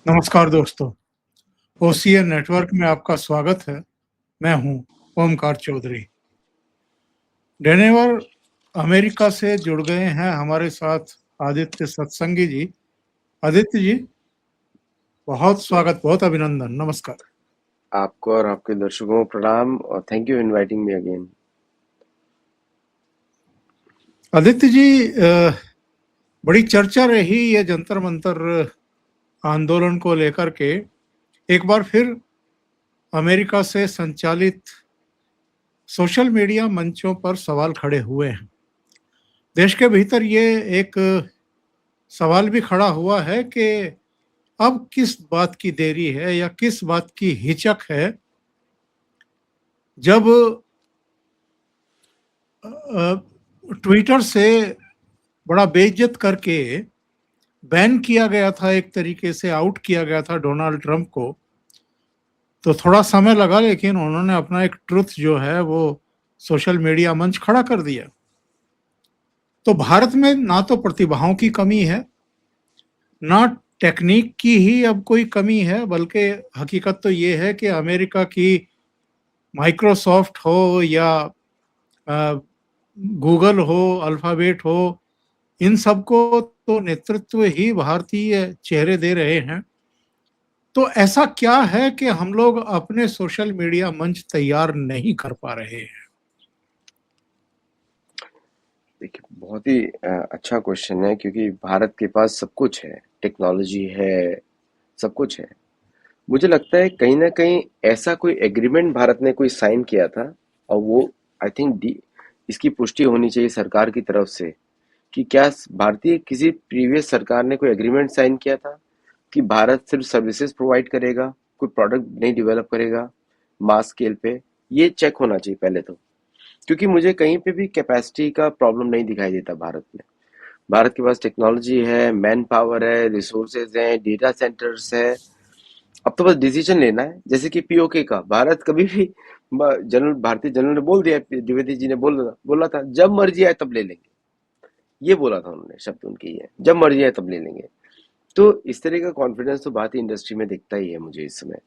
नमस्कार दोस्तों, OCA network में आपका स्वागत है। मैं हूं ओमकार चौधरी। डेनेवर अमेरिका से जुड़ गए हैं हमारे साथ आदित्य सत्संगी जी। आदित्य जी, बहुत स्वागत, बहुत अभिनंदन, नमस्कार। आपको और आपके दर्शकों को प्रणाम और thank you inviting me again. Aditya ji, बड़ी चर्चा रही ये जंतर मंतर आंदोलन को लेकर के। एक बार फिर अमेरिका से संचालित सोशल मीडिया मंचों पर सवाल खड़े हुए हैं। देश के भीतर ये एक सवाल भी खड़ा हुआ है कि अब किस बात की देरी है या किस बात की हिचक है जब ट्विटर से बड़ा बेइज्जत करके बैन किया गया था, एक तरीके से आउट किया गया था डोनाल्ड ट्रंप को। तो थोड़ा समय लगा, लेकिन उन्होंने अपना एक ट्रुथ जो है वो सोशल मीडिया मंच खड़ा कर दिया। तो भारत में ना तो प्रतिभाओं की कमी है, ना टेक्निक की ही अब कोई कमी है, बल्कि हकीकत तो ये है कि अमेरिका की माइक्रोसॉफ्ट हो या गूगल हो, अल्फाबेट हो, इन सबको तो नेतृत्व ही भारतीय चेहरे दे रहे हैं। तो ऐसा क्या है कि हम लोग अपने सोशल मीडिया मंच तैयार नहीं कर पा रहे हैं? देखिए, बहुत ही अच्छा क्वेश्चन है क्योंकि भारत के पास सब कुछ है, टेक्नोलॉजी है, सब कुछ है। मुझे लगता है कहीं ना कहीं ऐसा कोई एग्रीमेंट भारत ने कोई साइन किया था और वो आई थिंक इसकी पुष्टि होनी चाहिए सरकार की तरफ से कि क्या भारतीय किसी प्रीवियस सरकार ने कोई एग्रीमेंट साइन किया था कि भारत सिर्फ सर्विसेज प्रोवाइड करेगा, कोई प्रोडक्ट नहीं डेवलप करेगा मास स्केल पे। ये चेक होना चाहिए पहले तो, क्योंकि मुझे कहीं पे भी कैपेसिटी का प्रॉब्लम नहीं दिखाई देता भारत में। भारत के पास टेक्नोलॉजी है, मैन पावर है, रिसोर्सेज है, डेटा सेंटर्स है। अब तो बस डिसीजन लेना है, जैसे कि पीओके का भारत कभी भी जनरल भारतीय जनरल ने बोल दिया, द्विवेदी जी ने बोला बोला था जब मर्जी आए तब ले लेंगे। ये बोला था उन्होंने, शब्द उनके ही है, जब मर्जी आए तब ले लेंगे। तो इस तरह का कॉन्फिडेंस तो भारतीय इंडस्ट्री में दिखता ही है मुझे इस समय।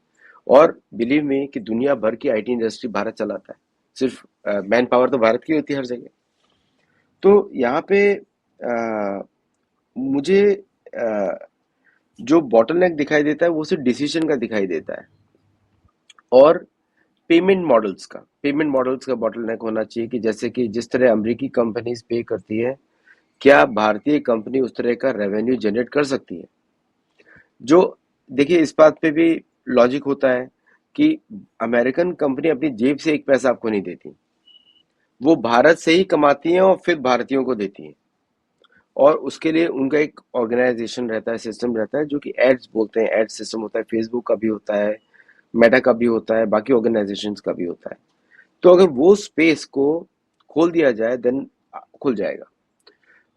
और बिलीव में कि दुनिया भर की आईटी इंडस्ट्री भारत चलाता है, सिर्फ मैन पावर तो भारत की होती है हर जगह। तो यहाँ पे मुझे अ, जो बॉटलनेक दिखाई देता है वो सिर्फ डिसीजन का दिखाई देता है और पेमेंट मॉडल्स का बॉटलनेक होना चाहिए कि जैसे कि जिस तरह अमेरिकी कंपनीज पे करती है, क्या भारतीय कंपनी उस तरह का रेवेन्यू जनरेट कर सकती है? जो देखिए, इस बात पे भी लॉजिक होता है कि अमेरिकन कंपनी अपनी जेब से एक पैसा आपको नहीं देती, वो भारत से ही कमाती हैं और फिर भारतीयों को देती हैं। और उसके लिए उनका एक ऑर्गेनाइजेशन रहता है, सिस्टम रहता है, जो कि एड्स बोलते हैं। एड सिस्टम होता है, फेसबुक का भी होता है, मेटा का भी होता है, बाकी ऑर्गेनाइजेशंस का भी होता है। तो अगर वो स्पेस को खोल दिया जाए देन खुल जाएगा।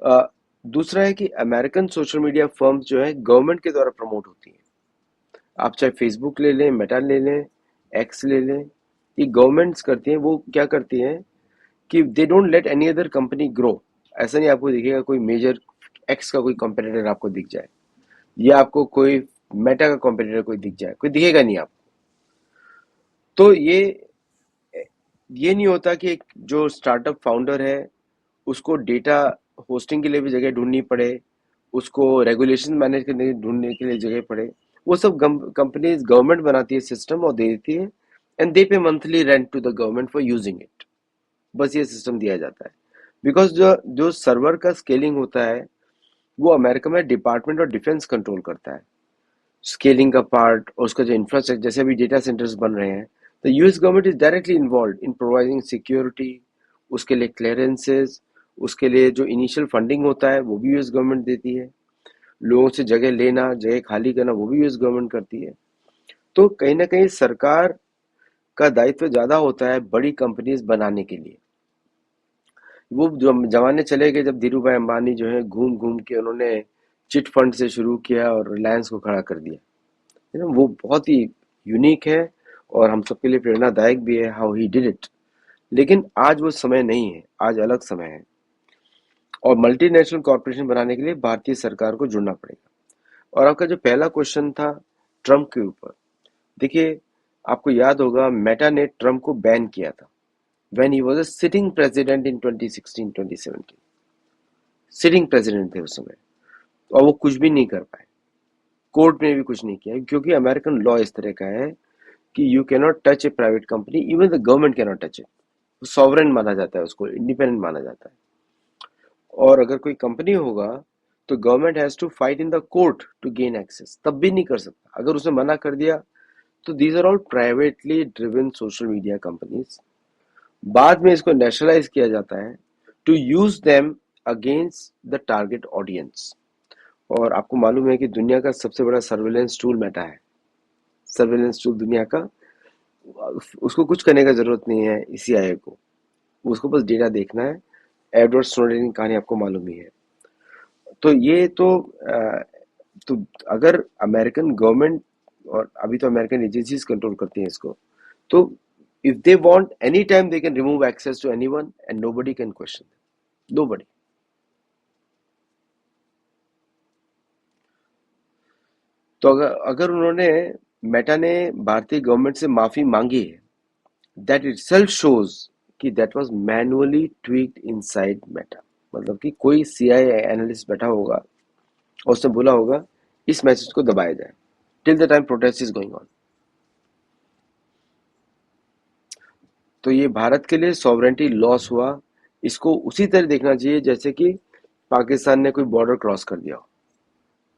अ, दूसरा है कि अमेरिकन सोशल मीडिया फर्म्स जो है गवर्नमेंट के द्वारा प्रमोट होती हैं। आप चाहे फेसबुक ले लें, मेटा ले लें, एक्स ले लें, ये गवर्नमेंट्स करती हैं। वो क्या करती हैं कि they don't let any other company grow. ऐसा नहीं आपको दिखेगा कोई मेजर एक्स का कोई कंपटीटर आपको दिख जाए, या आपको कोई मेटा का कंपटीटर कोई दिख जाए, कोई दिखेगा नहीं आपको। तो ये नहीं होता कि एक जो स्टार्टअप फाउंडर है उसको डेटा होस्टिंग के लिए भी जगह ढूंढनी पड़े, उसको रेगुलेशन मैनेज करने ढूंढने के लिए जगह पड़े। वो सब कंपनीज गवर्नमेंट बनाती है सिस्टम और दे देती है, and they pay monthly rent to the government for using it. बस ये सिस्टम दिया जाता है। बिकॉज जो जो सर्वर का स्केलिंग होता है वो अमेरिका में डिपार्टमेंट ऑफ डिफेंस कंट्रोल करता है, स्केलिंग का पार्ट और उसका जो इंफ्रास्ट्रक्चर, जैसे अभी डेटा सेंटर्स बन रहे हैं, तो US government is directly involve in providing security, उसके लिए क्लियरेंसेज, उसके लिए जो इनिशियल फंडिंग होता है वो भी यूएस गवर्नमेंट देती है, लोगों से जगह लेना, जगह खाली करना, वो भी यूएस गवर्नमेंट करती है। तो कहीं ना कहीं सरकार का दायित्व ज्यादा होता है बड़ी कंपनीज बनाने के लिए। वो जो जमाने चले गए जब धीरू भाई अंबानी जो है घूम घूम के उन्होंने चिट फंड से शुरू किया और रिलायंस को खड़ा कर दिया, है ना। वो बहुत ही यूनिक है और हम सबके लिए प्रेरणादायक भी है हाउ ही डिड इट। लेकिन आज वो समय नहीं है, आज अलग समय है। और मल्टीनेशनल कॉर्पोरेशन बनाने के लिए भारतीय सरकार को जुड़ना पड़ेगा। और आपका जो पहला क्वेश्चन था ट्रम्प के ऊपर। देखिए, आपको याद होगा मेटा ने ट्रम्प को बैन किया था when he was a sitting president in 2016-2017। Sitting president थे उस समय, और वो कुछ भी नहीं कर पाए, कोर्ट में भी कुछ नहीं किया, क्योंकि अमेरिकन लॉ इस तरह का है कि you can not touch A private company, even the government can not touch it. Sovereign माना जाता है उसको, इंडिपेंडेंट माना जाता है। और अगर कोई कंपनी होगा तो government has to fight in the court to gain access, तब भी नहीं कर सकता। अगर उसने मना कर दिया तो these are all privately driven social media companies. बाद में इसको नेशनलाइज किया जाता है to use them against the target audience. और आपको मालूम है कि दुनिया का सबसे बड़ा सर्वेलेंस टूल मेटा है। सर्वेलेंस टूल दुनिया का, उसको कुछ करने का जरूरत नहीं है CIA को, उसको बस डेटा देखना है। एडवर्ड स्नोडेन की कहानी आपको मालूम ही है। तो ये तो अगर अमेरिकन गवर्नमेंट, और अभी तो अमेरिकन एजेंसीज कंट्रोल करती हैं इसको, तो if they want any time they can remove access to anyone and nobody can question, nobody. तो अगर उन्होंने, मेटा ने भारतीय गवर्नमेंट से माफी मांगी है, दैट इटसेल्फ शोज कि that was manually tweaked inside Meta. मतलब कि कोई CIA एनालिस्ट बैठा होगा और उसने बोला होगा इस मैसेज को दबाया जाए till the time protest is going on. तो ये भारत के लिए सॉवरेंटी लॉस हुआ। इसको उसी तरह देखना चाहिए जैसे कि पाकिस्तान ने कोई बॉर्डर क्रॉस कर दिया हो,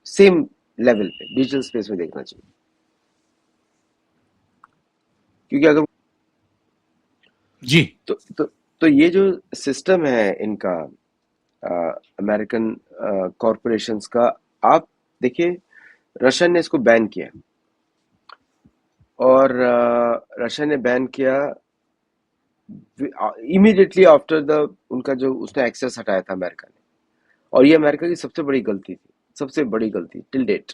सेम लेवल पे डिजिटल स्पेस में देखना चाहिए। क्योंकि अगर जी तो ये जो सिस्टम है इनका, अमेरिकन कॉरपोरेशंस का, आप देखिए रशिया ने इसको बैन किया, और रशिया ने बैन किया इमीडिएटली आफ्टर द उनका जो उसने एक्सेस हटाया था अमेरिका ने। और ये अमेरिका की सबसे बड़ी गलती थी, सबसे बड़ी गलती टिल डेट।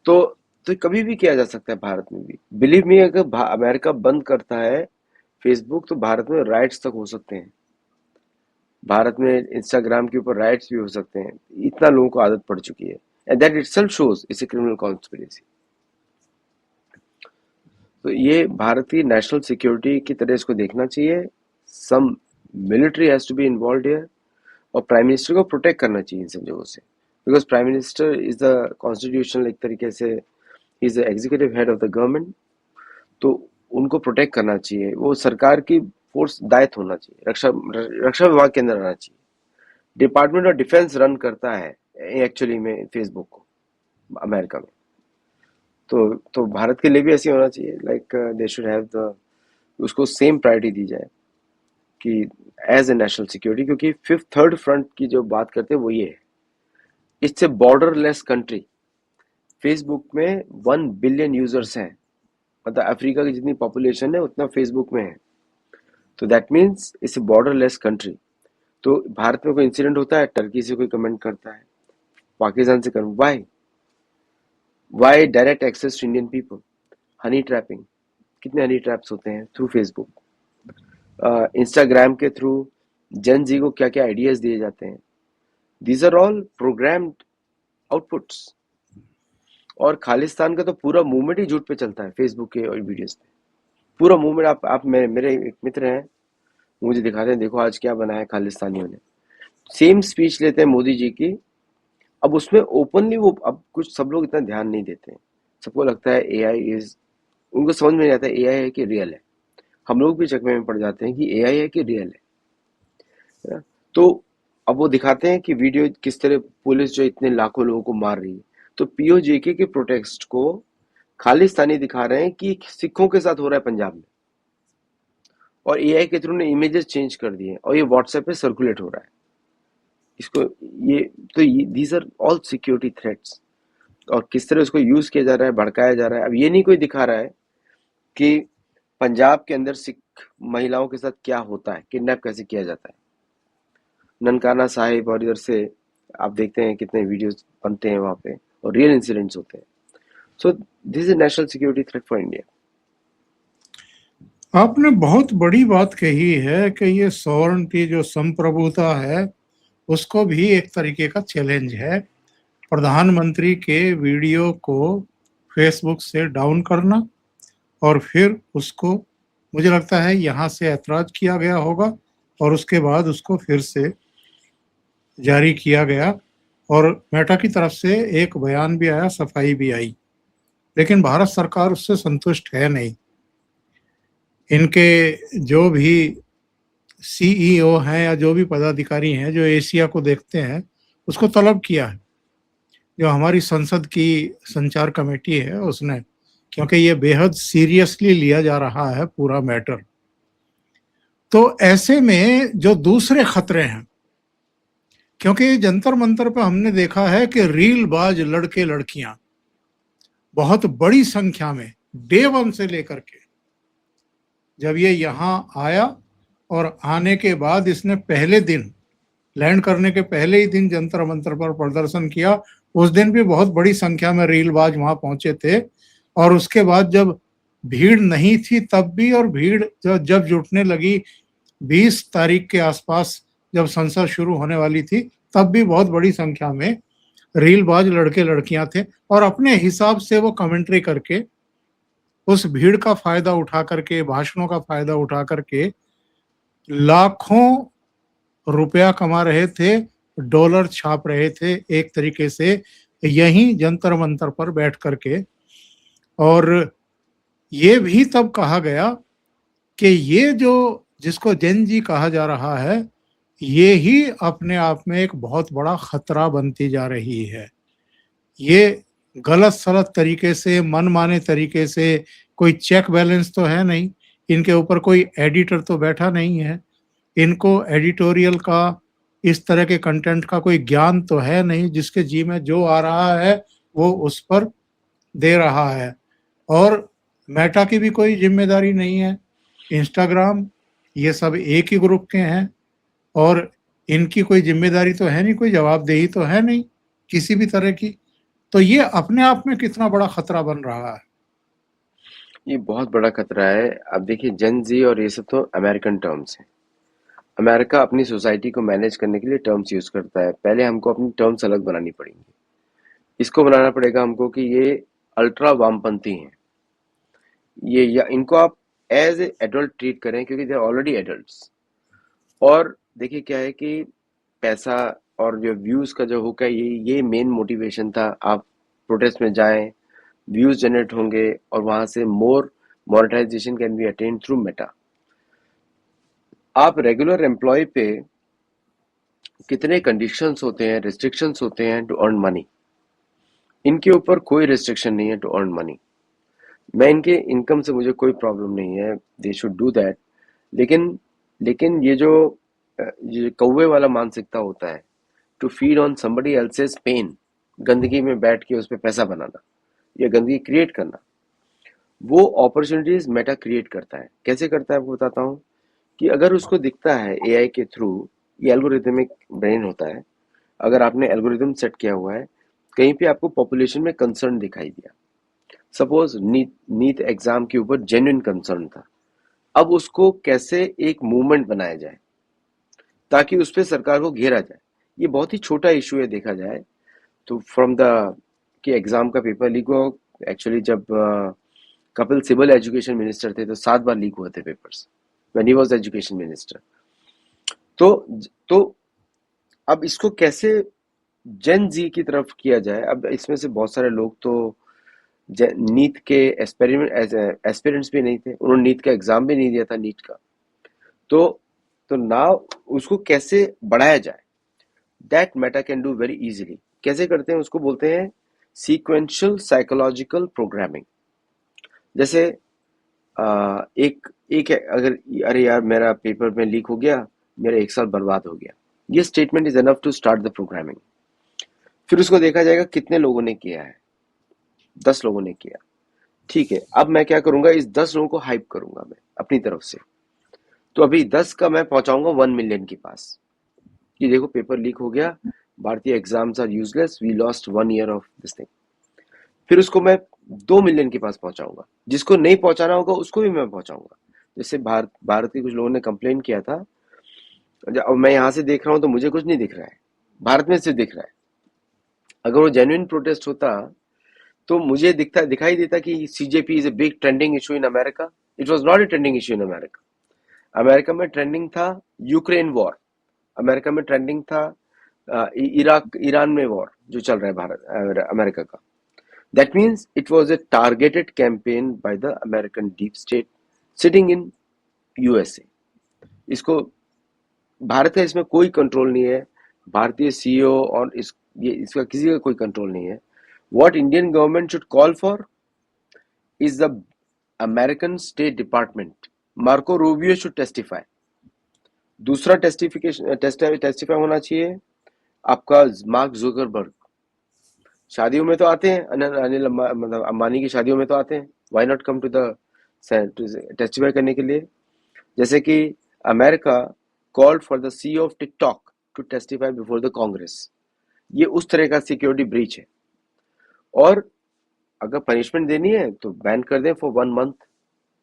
तो कभी भी किया जा सकता है भारत में भी। बिलीव मी, अगर अमेरिका बंद करता है फेसबुक तो भारत में राइट्स तक हो सकते हैं। भारत में इंस्टाग्राम के ऊपर राइट्स भी हो सकते हैं। इतना लोगों को आदत पड़ चुकी है, and that itself shows it's a criminal conspiracy. तो ये भारत की नेशनल सिक्योरिटी की तरह इसको देखना चाहिए। Some military has to be involve here, और प्राइम मिनिस्टर को प्रोटेक्ट करना चाहिए इन सब जगहों से, because prime minister is the constitutional, एक तरीके से is the executive head of the government. तो उनको प्रोटेक्ट करना चाहिए, वो सरकार की फोर्स दायित्व होना चाहिए, रक्षा विभाग के अंदर आना चाहिए। डिपार्टमेंट ऑफ डिफेंस रन करता है एक्चुअली में फेसबुक को अमेरिका में। तो भारत के लिए भी ऐसे होना चाहिए, like they should have the, उसको सेम प्रायोरिटी दी जाए कि एज ए नेशनल सिक्योरिटी। क्योंकि फिफ्थ थर्ड फ्रंट की जो बात करते हैं वो ये है, इससे बॉर्डरलेस कंट्री। फेसबुक में 1 बिलियन यूजर्स हैं, मतलब अफ्रीका की जितनी पॉपुलेशन है उतना फेसबुक में है। तो that means it's a borderless country. तो भारत में कोई इंसिडेंट होता है, टर्की से कोई कमेंट करता है, पाकिस्तान से कर, why direct access to Indian people? Honey trapping, कितने हनी ट्रैप्स होते हैं थ्रू फेसबुक, इंस्टाग्राम के थ्रू जन जी को क्या क्या आइडियाज दिए जाते हैं। These are all programmed outputs. और खालिस्तान का तो पूरा मूवमेंट ही झूठ पे चलता है फेसबुक के और वीडियोस पे, पूरा मूवमेंट। आप मेरे एक मित्र हैं, मुझे दिखाते हैं, देखो आज क्या बनाया खालिस्तानियों ने। सेम स्पीच लेते हैं मोदी जी की, अब उसमें ओपनली वो, अब कुछ सब लोग इतना ध्यान नहीं देते हैं। सबको लगता है AI इज, उनको समझ में नहीं आता AI है कि रियल है। हम लोग भी चकमे में पड़ जाते हैं कि AI है कि रियल है। तो अब वो दिखाते हैं कि वीडियो किस तरह पुलिस जो इतने लाखों लोगों को मार रही है। तो POJK के प्रोटेस्ट को खालिस्तानी दिखा रहे हैं कि सिखों के साथ हो रहा है पंजाब में, और AI के थ्रू ने इमेजेस चेंज कर दिए और ये व्हाट्सएप पे सर्कुलेट हो रहा है। इसको ये these are all security threats, और किस तरह उसको यूज किया जा रहा है, भड़काया जा रहा है। अब ये नहीं कोई दिखा रहा है कि पंजाब के अंदर सिख महिलाओं के साथ क्या होता है, किडनैप कैसे किया जाता है, ननकाना साहिब, और इधर से आप देखते हैं कितने वीडियोस बनते हैं वहां पे, और रियल इंसिडेंट्स होते हैं। So this is national security threat for India. आपने बहुत बड़ी बात कही है कि ये सॉवरेनिटी जो संप्रभुता है उसको भी एक तरीके का चैलेंज है। प्रधानमंत्री के वीडियो को फेसबुक से डाउन करना और फिर उसको मुझे लगता है यहाँ से ऐतराज किया गया होगा और उसके बाद उसको फिर से जारी किया गया और मेटा की तरफ से एक बयान भी आया, सफाई भी आई, लेकिन भारत सरकार उससे संतुष्ट है नहीं। इनके जो भी सीईओ हैं या जो भी पदाधिकारी हैं जो एशिया को देखते हैं, उसको तलब किया है, जो हमारी संसद की संचार कमेटी है उसने, क्योंकि ये बेहद सीरियसली लिया जा रहा है पूरा मैटर। तो ऐसे में जो दूसरे खतरे हैं, क्योंकि जंतर मंतर पे हमने देखा है कि रीलबाज लड़के लड़कियां बहुत बड़ी संख्या में डे वन से लेकर के जब ये यहाँ आया और आने के बाद इसने पहले दिन लैंड करने के पहले ही दिन जंतर मंतर पर प्रदर्शन किया। उस दिन भी बहुत बड़ी संख्या में रीलबाज वहां पहुंचे थे और उसके बाद जब भीड़ नहीं थी तब भी, और भीड़ जब जुटने लगी 20 तारीख के आसपास जब संसद शुरू होने वाली थी तब भी बहुत बड़ी संख्या में रीलबाज लड़के लड़कियां थे और अपने हिसाब से वो कमेंट्री करके उस भीड़ का फायदा उठा करके, भाषणों का फायदा उठा करके लाखों रुपया कमा रहे थे, डॉलर छाप रहे थे एक तरीके से यहीं जंतर मंतर पर बैठ करके। और ये भी तब कहा गया कि ये जो जिसको जेन जी कहा जा रहा है ये ही अपने आप में एक बहुत बड़ा खतरा बनती जा रही है। ये गलत सलत तरीके से, मनमाने तरीके से, कोई चेक बैलेंस तो है नहीं, इनके ऊपर कोई एडिटर तो बैठा नहीं है, इनको एडिटोरियल का, इस तरह के कंटेंट का कोई ज्ञान तो है नहीं, जिसके जी में जो आ रहा है वो उस पर दे रहा है। और मेटा की भी कोई जिम्मेदारी नहीं है, इंस्टाग्राम, ये सब एक ही ग्रुप के हैं और इनकी कोई जिम्मेदारी तो है नहीं, कोई जवाबदेही तो है नहीं किसी भी तरह की। तो ये अपने आप में कितना बड़ा खतरा बन रहा है। ये बहुत बड़ा खतरा है। अब देखिए, जेन जी और ये सब तो अमेरिकन टर्म्स हैं। अमेरिका अपनी सोसाइटी को मैनेज करने के लिए टर्म्स यूज करता है। पहले हमको अपनी टर्म्स अलग बनानी पड़ेंगी। इसको बनाना पड़ेगा हमको कि ये अल्ट्रा वामपंथी हैं। ये या इनको आप एज ए एडल्ट ट्रीट करें क्योंकि दे आर ऑलरेडी एडल्ट्स। और देखिए क्या है कि पैसा और जो व्यूज का जो हुक है, ये मेन मोटिवेशन था। आप प्रोटेस्ट में जाएं, व्यूज जनरेट होंगे और वहां से more monetization can be attend through Meta. आप रेगुलर एम्प्लॉय पे कितने कंडीशंस होते हैं, रिस्ट्रिक्शंस होते हैं टू अर्न मनी। इनके ऊपर कोई रिस्ट्रिक्शन नहीं है टू अर्न मनी। मैं इनके इनकम से मुझे कोई प्रॉब्लम नहीं है, दे शुड डू दैट। लेकिन लेकिन ये कौवे वाला मानसिकता होता है, to feed on somebody else's pain, गंदगी में बैठ के उस पर पैसा बनाना या गंदगी क्रिएट करना, वो अपॉर्चुनिटीज मेटा क्रिएट करता है। कैसे करता है आपको बताता हूँ कि अगर उसको दिखता है एआई के थ्रू, ये एल्गोरिथमिक ब्रेन होता है, अगर आपने एल्गोरिथम सेट किया हुआ है, कहीं पे आपको पॉपुलेशन में कंसर्न दिखाई दिया, सपोज नीट एग्जाम के ऊपर जेन्युइन कंसर्न था, अब उसको कैसे एक मूवमेंट बनाया जाए ताकि उस पर सरकार को घेरा जाए। ये बहुत ही छोटा इशू है देखा जाए तो। फ्रॉम द कि एग्जाम का पेपर लीक हुआ, एक्चुअली जब कपिल सिबल एजुकेशन मिनिस्टर थे तो 7 बार लीक हुए थे papers when he was education minister. तो अब इसको कैसे जेन जी की तरफ किया जाए। अब इसमें से बहुत सारे लोग तो नीट के एस्पिरेंट्स भी नहीं थे, उन्होंने नीट का एग्जाम भी नहीं दिया था नीट का। तो नाउ उसको कैसे बढ़ाया जाए, that Meta can do very easily. कैसे करते हैं उसको बोलते हैं सीक्वेंशियल साइकोलॉजिकल प्रोग्रामिंग। जैसे एक अगर अरे यार मेरा पेपर में लीक हो गया, मेरा 1 साल बर्बाद हो गया, ये statement is enough to start the programming. फिर उसको देखा जाएगा कितने लोगों ने किया है, 10 लोगों ने किया, ठीक है। अब मैं क्या करूंगा, इस 10 लोगों को हाइप करूंगा मैं अपनी तरफ से। तो अभी 10 का मैं पहुंचाऊंगा 1 मिलियन के पास कि देखो पेपर लीक हो गया, भारतीय exams are useless, we lost 1 year of this thing. फिर उसको मैं 2 मिलियन के पास पहुंचाऊंगा, जिसको नहीं पहुंचाना होगा उसको भी मैं पहुंचाऊंगा। जैसे भारत के कुछ लोगों ने कंप्लेन किया था, अब मैं यहाँ से देख रहा हूँ तो मुझे कुछ नहीं दिख रहा है, भारत में सिर्फ दिख रहा है। अगर वो जेन्युइन प्रोटेस्ट होता तो मुझे दिखाई देता कि CJP is a big trending issue in America. It was not a trending issue in America. America में ट्रेंडिंग था यूक्रेन वॉर. अमेरिका में ट्रेंडिंग था इराक ईरान में वॉर जो चल रहा है भारत अमेरिका का. That means it was a targeted campaign by the American deep state sitting in USA. इसको भारत का इसमें कोई कंट्रोल नहीं है. भारतीय CEO और इसका किसी का कोई कंट्रोल नहीं है. What Indian government should call for is the American State Department. Marco Rubio should testify. दूसरा टेस्टिफाई होना चाहिए आपका मार्क जुकरबर्ग. शादियों में तो आते हैं, अनिल मतलब अंबानी की शादियों में तो आते हैं. Why not come to the testify करने के लिए? जैसे कि America called for the CEO of TikTok to testify before the Congress. ये उस तरह का सिक्योरिटी ब्रीच है. और अगर पनिशमेंट देनी है तो बैन कर दें for 1 month,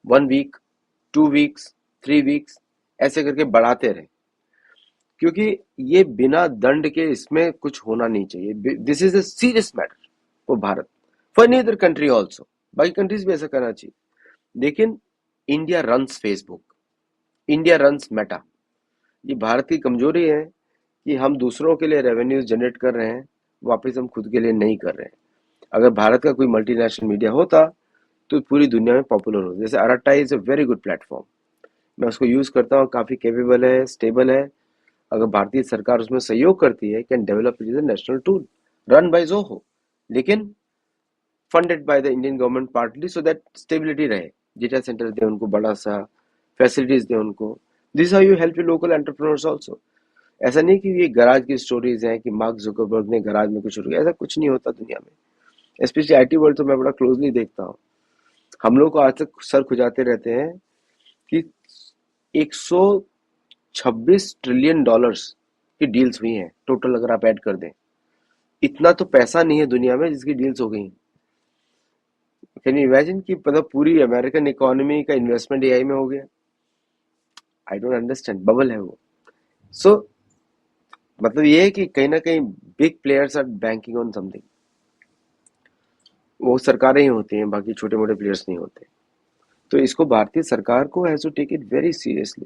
1 week, 2 weeks, 3 weeks, ऐसे करके बढ़ाते रहे. क्योंकि ये बिना दंड के इसमें कुछ होना नहीं चाहिए. This is a serious matter for Bharat, for any other country also. बाकी कंट्रीज भी ऐसा करना चाहिए. लेकिन India runs Facebook, India runs Meta. ये भारत की कमजोरी है कि हम दूसरों के लिए रेवेन्यूज जनरेट कर रहे हैं, वापस हम खुद के लिए नहीं कर रहे हैं. अगर भारत का कोई मल्टीनेशनल मीडिया होता तो पूरी दुनिया में पॉपुलर होता. जैसे Arattai is a very good platform. मैं उसको यूज करता हूँ, काफी कैपेबल है, स्टेबल है. अगर भारतीय सरकार उसमें सहयोग करती है, can develop it is a national tool run by Zoho, लेकिन funded by the Indian government partly, so that stability रहे. डेटा सेंटर दे उनको, बड़ा सा फैसिलिटीज दे उनको. This how you help you local entrepreneurs also. ऐसा नहीं कि ये गराज की स्टोरीज हैं कि मार्क जुकरबर्ग ने गराज में कुछ शुरू किया. ऐसा कुछ नहीं होता दुनिया में. स्पेशली IT वर्ल्ड तो मैं बड़ा क्लोजली देखता हूँ. हम लोग को आज तक सर खुजाते रहते हैं कि 126 ट्रिलियन डॉलर्स की डील्स हुई हैं टोटल. अगर आप ऐड कर दें, इतना तो पैसा नहीं है दुनिया में जिसकी डील्स हो गई. कैन यू इमेजिन कि मतलब पूरी अमेरिकन इकोनॉमी का इन्वेस्टमेंट AI में हो गया. I don't understand. बबल है वो. सो मतलब ये है कि कहीं ना कहीं big players are banking on something. वो सरकारें ही होती हैं, बाकी छोटे मोटे प्लेयर्स नहीं होते. तो इसको भारतीय सरकार को has to take it very seriously.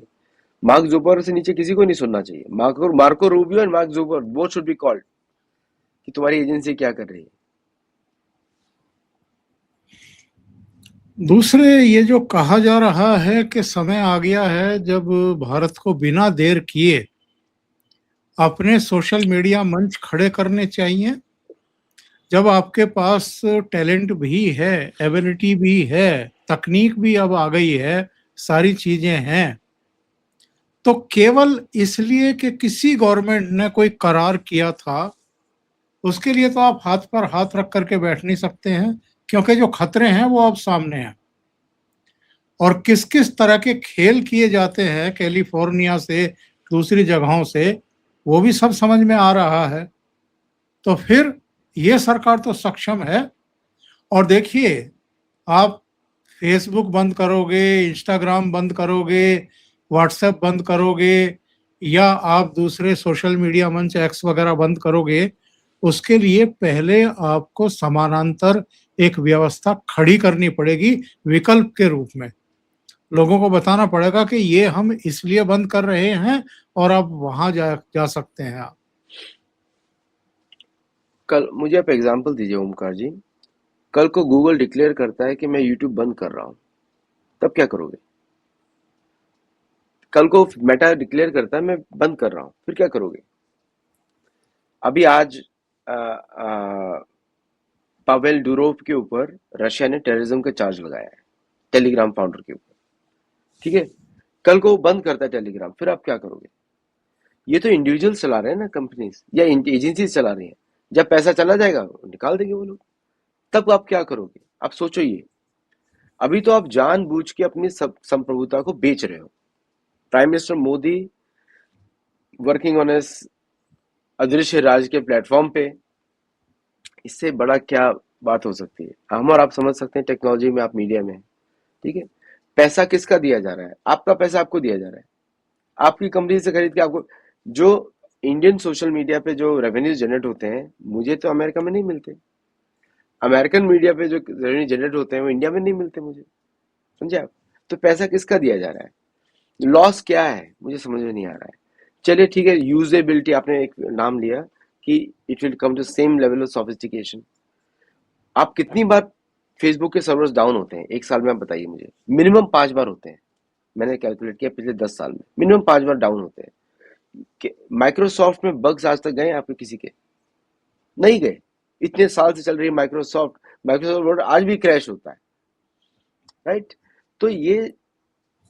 Mark Zuckerberg से नीचे किसी को नहीं सुनना चाहिए. Marco Rubio and Mark Zuckerberg both should be called कि तुम्हारी एजेंसी क्या कर रही है. दूसरे, ये जो कहा जा रहा है कि समय आ गया है जब भारत को बिना देर किए अपने सोशल मीडिया मंच खड़े करने चाहिए. जब आपके पास टैलेंट भी है, एबिलिटी भी है, तकनीक भी अब आ गई है, सारी चीजें हैं, तो केवल इसलिए कि किसी गवर्नमेंट ने कोई करार किया था, उसके लिए तो आप हाथ पर हाथ रख करके बैठ नहीं सकते हैं. क्योंकि जो खतरे हैं वो अब सामने हैं. और किस किस तरह के खेल किए जाते हैं कैलिफोर्निया से, दूसरी जगहों से, वो भी सब समझ में आ रहा है. तो फिर ये सरकार तो सक्षम है. और देखिए, आप फेसबुक बंद करोगे, इंस्टाग्राम बंद करोगे, व्हाट्सएप बंद करोगे, या आप दूसरे सोशल मीडिया मंच एक्स वगैरह बंद करोगे, उसके लिए पहले आपको समानांतर एक व्यवस्था खड़ी करनी पड़ेगी विकल्प के रूप में. लोगों को बताना पड़ेगा कि ये हम इसलिए बंद कर रहे हैं और आप वहां जा सकते हैं. आप कल मुझे आप एग्जांपल दीजिए ओमकार जी. कल को गूगल डिक्लेयर करता है कि मैं यूट्यूब बंद कर रहा हूं, तब क्या करोगे? कल को मेटा डिक्लेयर करता है मैं बंद कर रहा हूं, फिर क्या करोगे? अभी आज पावेल डुरोव के ऊपर रशिया ने टेररिज्म का चार्ज लगाया है, टेलीग्राम फाउंडर के ऊपर. ठीक है, कल को वो बंद करता है टेलीग्राम, फिर आप क्या करोगे? ये तो इंडिविजुअल चला रहे हैं ना, कंपनीज या एजेंसीज चला रही हैं. जब पैसा चला जाएगा निकाल देंगे वो लोग. तब आप क्या करोगे? आप सोचो. ये अभी तो आप जानबूझ के अपनी संप्रभुता को बेच रहे हो. Prime minister Modi working on S अदृश्य राज के प्लेटफॉर्म पे. इससे बड़ा क्या बात हो सकती है? हम और आप समझ सकते हैं टेक्नोलॉजी में, आप मीडिया में. ठीक है, पैसा किसका दिया जा रहा है? आपका पैसा आपको दिया जा रहा है. आपकी कंपनी से खरीद के आपको. जो इंडियन सोशल मीडिया पे जो रेवेन्यूज जनरेट होते हैं, मुझे तो अमेरिका में नहीं मिलते. अमेरिकन मीडिया पे जो रेवेन्यू जनरेट होते हैं वो इंडिया में नहीं मिलते मुझे, समझे आप? तो पैसा किसका दिया जा रहा है? लॉस क्या है मुझे समझ में नहीं आ रहा है। चलिए ठीक है, यूजेबिलिटी आपने एक नाम लिया कि it will come to same level of sophistication. आप कितनी बार फेसबुक के सर्वर्स डाउन होते हैं एक साल में, आप बताइए मुझे। मिनिमम 5 बार होते हैं, मैंने कैलकुलेट किया पिछले 10 साल में मिनिमम 5 बार डाउन होते हैं। माइक्रोसॉफ्ट में बग्स आज तक गए आपके किसी के? नहीं गए। इतने साल से चल रही है माइक्रोसॉफ्ट, माइक्रोसॉफ्ट वर्ड आज भी क्रैश होता है, राइट? तो ये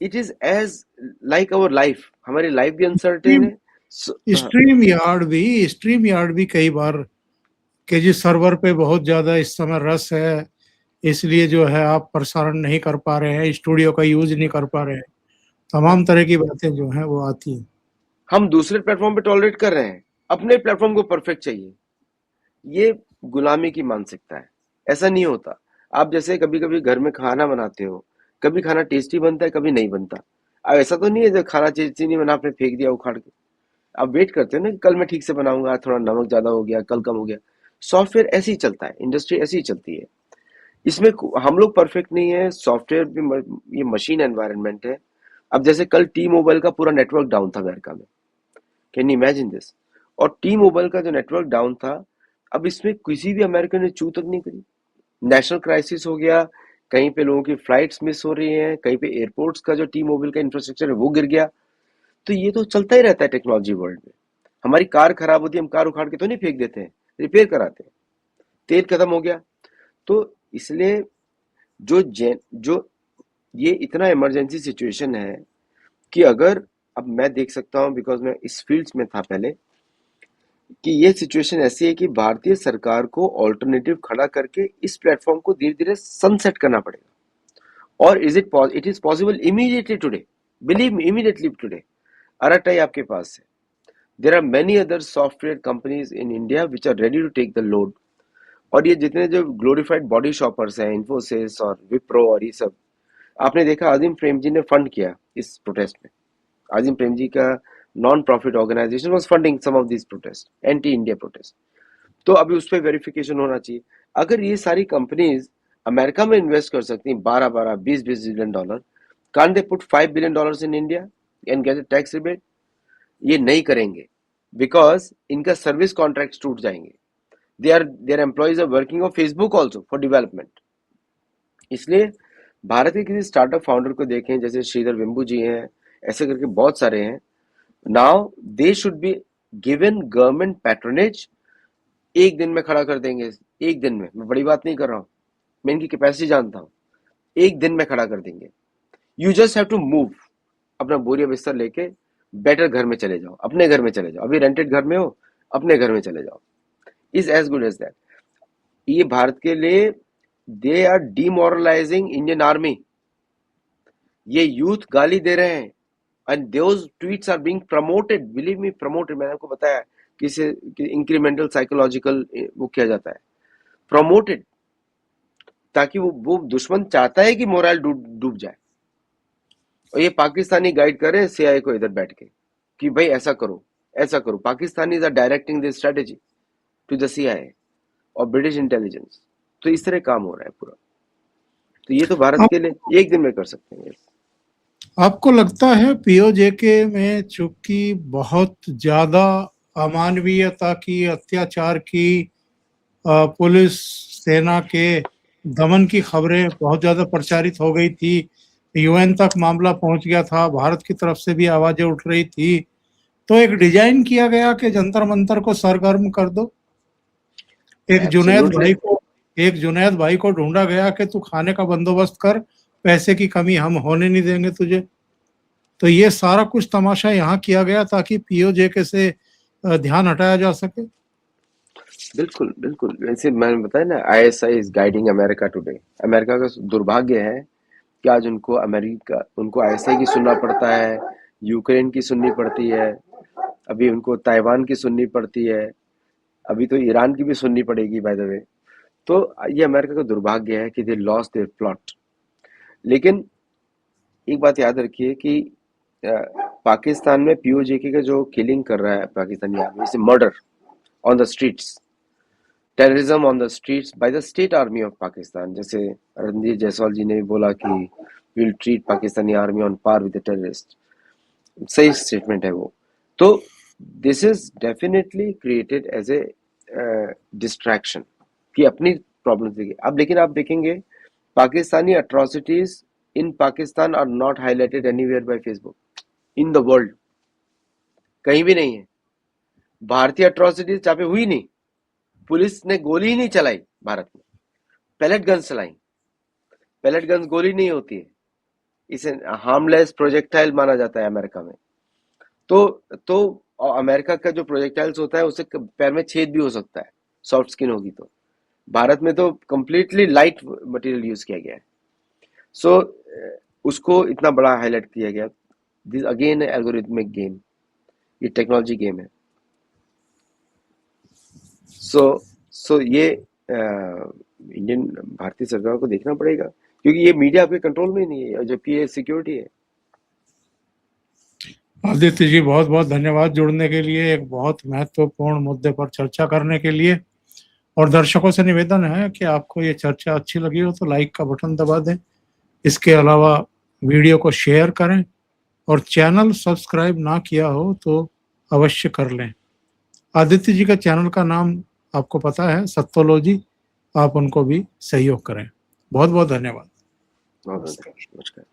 it is as like our life, हमारी लाइफ भी अनसर्टेन है। हाँ, स्ट्रीम यार्ड भी कई बार के जी सर्वर पे बहुत ज्यादा इस समय रस है, इसलिए जो है आप प्रसारण नहीं कर पा रहे हैं, स्टूडियो का यूज नहीं कर पा रहे हैं, हाँ, तमाम तरह की बातें जो हैं वो आती हैं। हम दूसरे प्लेटफॉर्म पे टॉलरेट कर रहे हैं, अपने प्लेटफॉर्म को परफेक्ट चाहिए। ये गुलामी की मानसिकता है, ऐसा नहीं होता। आप जैसे कभी कभी घर में खाना बनाते हो, कभी खाना टेस्टी बनता है, कभी नहीं बनता। अब ऐसा तो नहीं है जब खाना टेस्टी नहीं बना आपने फेंक दिया उखाड़ के। आप वेट करते हो ना कि कल मैं ठीक से बनाऊंगा, आज थोड़ा नमक ज्यादा हो गया, कल कम हो गया। सॉफ्टवेयर ऐसे ही चलता है, इंडस्ट्री ऐसी ही चलती है। इसमें हम लोग परफेक्ट नहीं है, सॉफ्टवेयर भी ये मशीन एनवायरनमेंट है। अब जैसे कल टी मोबाइल का पूरा नेटवर्क डाउन था अमेरिका में, कैन यू इमेजिन दिस? और टी मोबाइल का जो नेटवर्क डाउन था, अब इसमें किसी भी अमेरिकन ने चू तक नहीं करी। नेशनल क्राइसिस हो गया, कहीं पे लोगों की फ्लाइट्स मिस हो रही हैं, कहीं पे एयरपोर्ट्स का जो टी मोबाइल का इंफ्रास्ट्रक्चर है वो गिर गया। तो ये तो चलता ही रहता है टेक्नोलॉजी वर्ल्ड में। हमारी कार खराब होती है, हम कार उखाड़ के तो नहीं फेंक देते हैं, रिपेयर कराते हैं। तेल खत्म हो गया, तो इसलिए जो ये इतना इमरजेंसी सिचुएशन है कि अगर, अब मैं देख सकता हूँ बिकॉज मैं इस फील्ड में था पहले, कि ये सिचुएशन ऐसी है कि भारतीय सरकार को ऑल्टरनेटिव खड़ा करके इस प्लेटफॉर्म को धीरे धीरे सनसेट करना पड़ेगा। और it is possible immediately today, believe me, immediately today. Arattai आपके पास है। There are many other software companies in India which are ready to take the load. और ये जितने जो ग्लोरिफाइड बॉडी शॉपर्स हैं, इन्फोसिस और विप्रो और ये सब, आपने देखा आजिम प्रेम जी ने फंड किया इस प्रोटेस्ट में। आजिम प्रेम जी का non profit organisation was funding some of this protest, anti India protest. तो अभी उस पर वेरिफिकेशन होना चाहिए। अगर ये सारी कंपनीज अमेरिका में इन्वेस्ट कर सकती हैं 12-12 20-20 billion dollar, can they put $5 billion in India and get a tax rebate? ये नहीं करेंगे बिकॉज इनका सर्विस कॉन्ट्रैक्ट टूट जाएंगे। Their employees are working on Facebook also for development. इसलिए भारत के किसी स्टार्टअप फाउंडर को देखें, जैसे श्रीधर वेम्बू जी हैं, ऐसे करके बहुत सारे हैं। Now they should be given government patronage. एक दिन में खड़ा कर देंगे, एक दिन में, मैं बड़ी बात नहीं कर रहा हूँ, मैं इनकी कैपेसिटी जानता हूँ। एक दिन में खड़ा कर देंगे। You just have to move, अपना बोरिया बिस्तर लेके बेटर घर में चले जाओ, अपने घर में चले जाओ। अभी रेंटेड घर में हो, अपने घर में चले जाओ। Is as good as that. ये भारत के लिए, they are demoralising Indian army. ये यूथ गाली दे रहे हैं and those tweets are being promoted, believe me, promoted. मैंने आपको बताया किसे कि इंक्रीमेंटल साइकोलॉजिकल वो किया जाता है, प्रमोटेड, ताकि वो दुश्मन चाहता है कि मोरल डूब जाए। और ये पाकिस्तानी गाइड कर रहे हैं सीआईए को इधर बैठ के कि भाई ऐसा करो, ऐसा करो। Pakistani are directing this strategy to the CIA और ब्रिटिश इंटेलिजेंस। तो इस तरह काम हो रहा है पूरा। तो ये तो भारत आप, के लिए एक दिन में कर सकते हैं। आपको लगता है पीओजेके में चूंकि बहुत ज्यादा अमानवीयता की, अत्याचार की, पुलिस सेना के दमन की खबरें बहुत ज्यादा प्रचारित हो गई थी, यूएन तक मामला पहुंच गया था, भारत की तरफ से भी आवाजें उठ रही थी, तो एक डिजाइन किया गया कि जंतर मंतर को सरगर्म कर दो। एक जुनैद एब्सोल्युटली। भाई को एक जुनैद भाई को ढूंढा गया कि तू खाने का बंदोबस्त कर, पैसे की कमी हम होने नहीं देंगे तुझे। तो ये सारा कुछ तमाशा यहाँ किया गया ताकि पीओजेके से ध्यान हटाया जा सके। बिल्कुल बिल्कुल, वैसे मैंने बताया ना, ISI is guiding America today. America का दुर्भाग्य है कि आज उनको आईएसआई की सुनना पड़ता है, यूक्रेन की सुननी पड़ती है, अभी उनको ताइवान की सुननी पड़ती है, अभी तो ईरान की भी सुननी पड़ेगी बाय द वे। तो ये अमेरिका का दुर्भाग्य है कि दे लॉस्ट देयर प्लॉट। लेकिन एक बात याद रखिए कि पाकिस्तान में पीओजेके का जो किलिंग कर रहा है पाकिस्तानी आर्मी, जैसे murder on the streets, terrorism on the streets by the state army of Pakistan. जैसे रणधीर जायसवाल जी ने भी बोला कि we will treat Pakistani army on par with the terrorist. सही स्टेटमेंट है वो. तो this is definitely created as a distraction कि अपनी प्रॉब्लम देखिए. अब लेकिन आप देखेंगे Pakistani atrocities in Pakistan are not highlighted anywhere by Facebook in the world. कहीं भी नहीं है. भारतीय atrocities जहाँ पे हुई नहीं, पुलिस ने गोली ही नहीं चलाई भारत में, पैलेट गन्स चलाई. पैलेट गन्स गोली नहीं होती है, इसे हार्मलेस प्रोजेक्टाइल माना जाता है अमेरिका में. तो अमेरिका का जो प्रोजेक्टाइल्स होता है उससे पैर में छेद भी हो सकता है, सॉफ्ट स्किन होगी तो. भारत में तो कंप्लीटली लाइट मटेरियल यूज किया गया है. सो उसको इतना बड़ा हाईलाइट किया गया. दिस अगेन एल्गोरिथमिक गेम, ये टेक्नोलॉजी गेम है. सो ये इंडियन भारतीय सरकार को देखना पड़ेगा, क्योंकि ये मीडिया आपके कंट्रोल में नहीं है, जबकि ये सिक्योरिटी है. आदित्य जी, बहुत बहुत धन्यवाद जुड़ने के लिए, एक बहुत महत्वपूर्ण मुद्दे पर चर्चा करने के लिए. और दर्शकों से निवेदन है कि आपको ये चर्चा अच्छी लगी हो तो लाइक का बटन दबा दें. इसके अलावा वीडियो को शेयर करें और चैनल सब्सक्राइब ना किया हो तो अवश्य कर लें. आदित्य जी का चैनल का नाम आपको पता है, सत्योलॉजी. आप उनको भी सहयोग करें. बहुत बहुत धन्यवाद. नमस्कार.